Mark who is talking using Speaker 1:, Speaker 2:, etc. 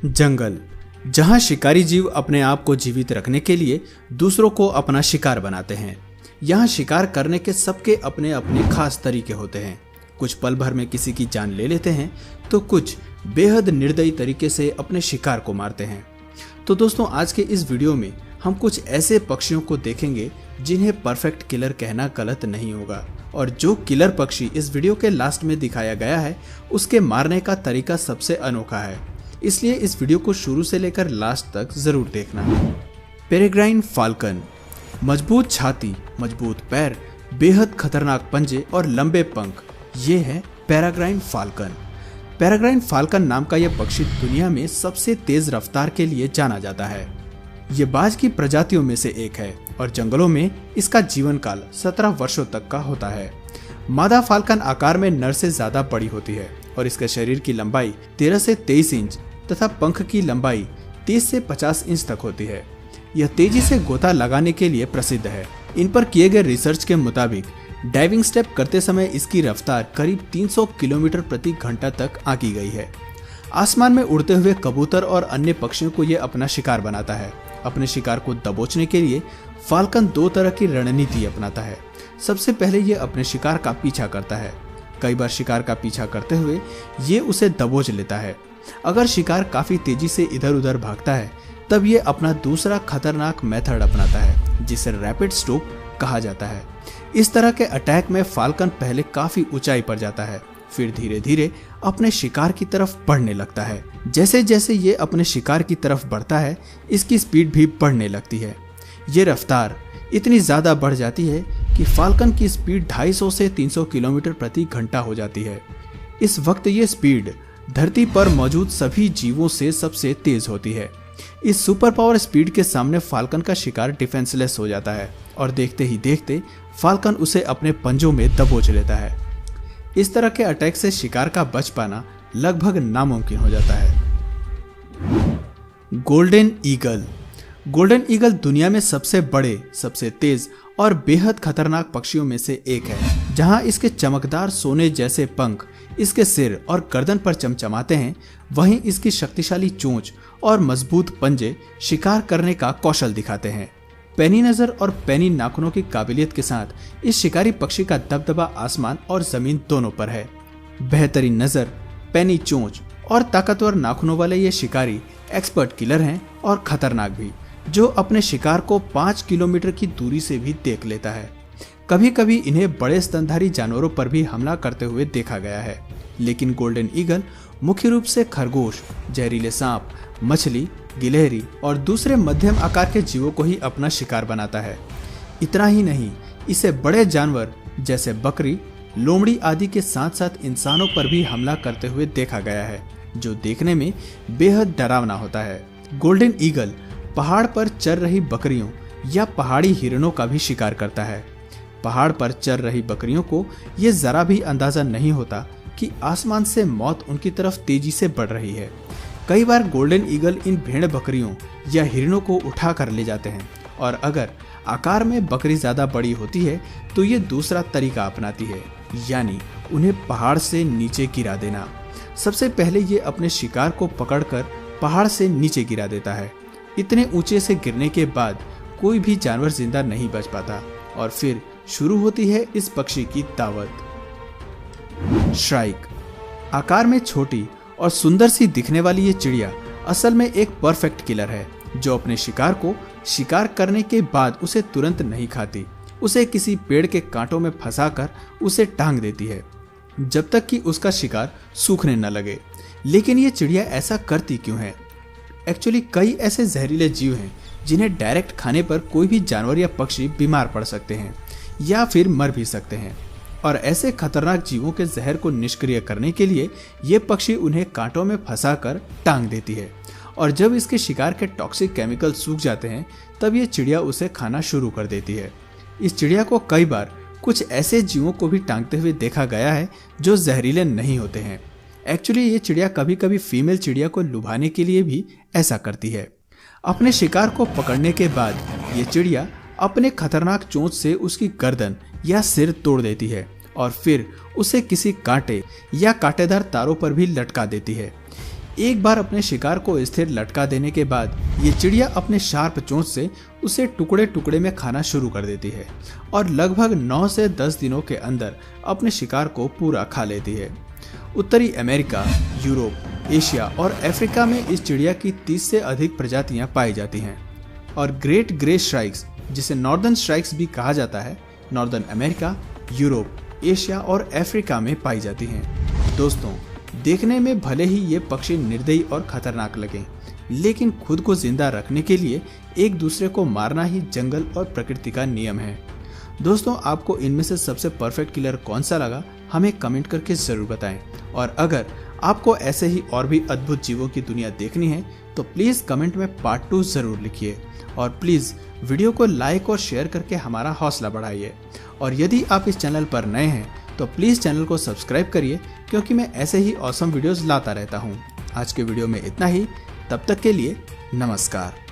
Speaker 1: जंगल, जहां शिकारी जीव अपने आप को जीवित रखने के लिए दूसरों को अपना शिकार बनाते हैं। यहाँ शिकार करने के सबके अपने अपने खास तरीके होते हैं। कुछ पल भर में किसी की जान ले लेते हैं तो कुछ बेहद निर्दयी तरीके से अपने शिकार को मारते हैं। तो दोस्तों, आज के इस वीडियो में हम कुछ ऐसे पक्षियों को देखेंगे जिन्हें परफेक्ट किलर कहना गलत नहीं होगा, और जो किलर पक्षी इस वीडियो के लास्ट में दिखाया गया है उसके मारने का तरीका सबसे अनोखा है, इसलिए इस वीडियो को शुरू से लेकर लास्ट तक जरूर देखना। पेरेग्राइन फाल्कन, मजबूत छाती, मजबूत पैर, बेहद खतरनाक पंजे और लंबे पंख, ये है पेरेग्राइन फाल्कन। पेरेग्राइन फाल्कन नाम का यह पक्षी दुनिया में सबसे तेज रफ्तार के लिए जाना जाता है। ये बाज की प्रजातियों में से एक है और जंगलों में इसका जीवन काल 17 वर्षों तक का होता है। मादा फाल्कन आकार में नर से ज्यादा बड़ी होती है और इसके शरीर की लंबाई 13 से 23 इंच तथा पंख की लंबाई 30 से 50 इंच तक होती है। यह तेजी से गोता लगाने के लिए प्रसिद्ध है। इन पर किए गए रिसर्च के मुताबिक डाइविंग स्टेप करते समय इसकी रफ्तार करीब 300 किलोमीटर प्रति घंटा तक आंकी गई है। आसमान में उड़ते हुए कबूतर और अन्य पक्षियों को यह अपना शिकार बनाता है। अपने शिकार को दबोचने के लिए फाल्कन दो तरह की रणनीति अपनाता है। सबसे पहले ये अपने शिकार का पीछा करता है। कई बार शिकार का पीछा करते हुए ये उसे दबोच लेता है। अगर शिकार काफी तेजी से इधर उधर भागता है तब ये अपना दूसरा खतरनाक मेथड अपनाता है जिसे रैपिड स्टॉप कहा जाता है। इस तरह के अटैक में फाल्कन पहले काफी ऊंचाई पर जाता है, फिर धीरे धीरे अपने शिकार की तरफ बढ़ने लगता है। जैसे जैसे ये अपने शिकार की तरफ बढ़ता है इसकी स्पीड भी बढ़ने लगती है। ये रफ्तार इतनी ज्यादा बढ़ जाती है कि फाल्कन की स्पीड 250 से 300 किलोमीटर प्रति घंटा हो जाती है। इस वक्त ये स्पीड धरती पर मौजूद सभी जीवों से सबसे तेज होती है। इस सुपर पावर स्पीड के सामने फाल्कन का शिकार डिफेंसलेस हो जाता है और देखते ही देखते फाल्कन उसे अपने पंजों में दबोच लेता है। इस तरह के अटैक से शिकार का बच पाना लगभग नामुमकिन हो जाता है। गोल्डन ईगल, गोल्डन ईगल दुनिया में सबसे बड़े, सबसे तेज और बेहद खतरनाक पक्षियों में से एक है। जहां इसके चमकदार सोने जैसे पंख इसके सिर और गर्दन पर चमचमाते हैं, वहीं इसकी शक्तिशाली चोंच और मजबूत पंजे शिकार करने का कौशल दिखाते हैं। पैनी नजर और पैनी नाखूनों की काबिलियत के साथ इस शिकारी पक्षी का दबदबा आसमान और जमीन दोनों पर है। बेहतरीन नजर, पैनी चोंच और ताकतवर नाखूनों वाले ये शिकारी एक्सपर्ट किलर हैं और खतरनाक भी, जो अपने शिकार को 5 किलोमीटर की दूरी से भी देख लेता है। कभी कभी इन्हें बड़े स्तनधारी जानवरों पर भी हमला करते हुए देखा गया है, लेकिन गोल्डन ईगल मुख्य रूप से खरगोश, जहरीले सांप, मछली, गिलहरी और दूसरे मध्यम आकार के जीवों को ही अपना शिकार बनाता है। इतना ही नहीं, इसे बड़े जानवर जैसे बकरी, लोमड़ी आदि के साथ साथ इंसानों पर भी हमला करते हुए देखा गया है, जो देखने में बेहद डरावना होता है। गोल्डन ईगल पहाड़ पर चर रही बकरियों या पहाड़ी हिरणों का भी शिकार करता है। पहाड़ पर चर रही बकरियों को ये जरा भी अंदाजा नहीं होता कि आसमान से मौत उनकी तरफ तेजी से बढ़ रही है। कई बार गोल्डन ईगल इन भेड़ बकरियों या हिरणों को उठा कर ले जाते हैं, और अगर आकार में बकरी ज्यादा बड़ी होती है तो ये दूसरा तरीका अपनाती है, यानी उन्हें पहाड़ से नीचे गिरा देना। सबसे पहले ये अपने शिकार को पकड़कर पहाड़ से नीचे गिरा देता है। इतने ऊंचे से गिरने के बाद कोई भी जानवर जिंदा नहीं बच पाता और फिर शुरू होती है इस पक्षी की दावत। श्राइक, आकार में छोटी और सुंदर सी दिखने वाली ये चिड़िया असल में एक परफेक्ट किलर है, जो अपने शिकार को शिकार करने के बाद उसे तुरंत नहीं खाती। उसे किसी पेड़ के कांटों में फंसाकर उसे टांग देती है जब तक कि उसका शिकार सूखने न लगे। लेकिन ये चिड़िया ऐसा करती क्यों है? एक्चुअली कई ऐसे जहरीले जीव हैं जिन्हें डायरेक्ट खाने पर कोई भी जानवर या पक्षी बीमार पड़ सकते हैं या फिर मर भी सकते हैं, और ऐसे खतरनाक जीवों के जहर को निष्क्रिय करने के लिए ये पक्षी उन्हें कांटों में फंसाकर टांग देती है, और जब इसके शिकार के टॉक्सिक केमिकल सूख जाते हैं तब ये चिड़िया उसे खाना शुरू कर देती है। इस चिड़िया को कई बार कुछ ऐसे जीवों को भी टांगते हुए देखा गया है जो जहरीले नहीं होते हैं। एक्चुअली ये चिड़िया कभी कभी फीमेल चिड़िया को लुभाने के लिए भी ऐसा करती है। अपने शिकार को पकड़ने के बाद ये चिड़िया अपने खतरनाक चोंच से उसकी गर्दन या सिर तोड़ देती है और फिर उसे किसी कांटे या कांटेदार तारों पर भी लटका देती है। एक बार अपने शिकार को स्थिर लटका देने के बाद ये चिड़िया अपने शार्प चोंच से उसे टुकड़े टुकड़े में खाना शुरू कर देती है और लगभग 9 से 10 दिनों के अंदर अपने शिकार को पूरा खा लेती है। उत्तरी अमेरिका, यूरोप, एशिया और अफ्रीका में इस चिड़िया की 30 से अधिक प्रजातियां पाई जाती हैं और ग्रेट ग्रे स्ट्राइक्स, जिसे नॉर्दर्न स्ट्राइक्स भी कहा जाता है, नॉर्दर्न अमेरिका, यूरोप, एशिया और अफ्रीका में पाई जाती हैं। दोस्तों, देखने में भले ही ये पक्षी निर्दयी और खतरनाक लगें, लेकिन खुद को जिंदा रखने के लिए एक दूसरे को मारना ही जंगल और प्रकृति का नियम है। दोस्तों, आपको इनमें से सबसे परफेक्ट किलर कौन सा लगा, हमें कमेंट करके जरूर बताएं। और अगर आपको ऐसे ही और भी अद्भुत जीवों की दुनिया देखनी है तो प्लीज कमेंट में पार्ट 2 जरूर लिखिए और प्लीज वीडियो को लाइक और शेयर करके हमारा हौसला बढ़ाइए। और यदि आप इस चैनल पर नए हैं तो प्लीज चैनल को सब्सक्राइब करिए, क्योंकि मैं ऐसे ही ऑसम वीडियोस लाता रहता हूँ। आज के वीडियो में इतना ही, तब तक के लिए नमस्कार।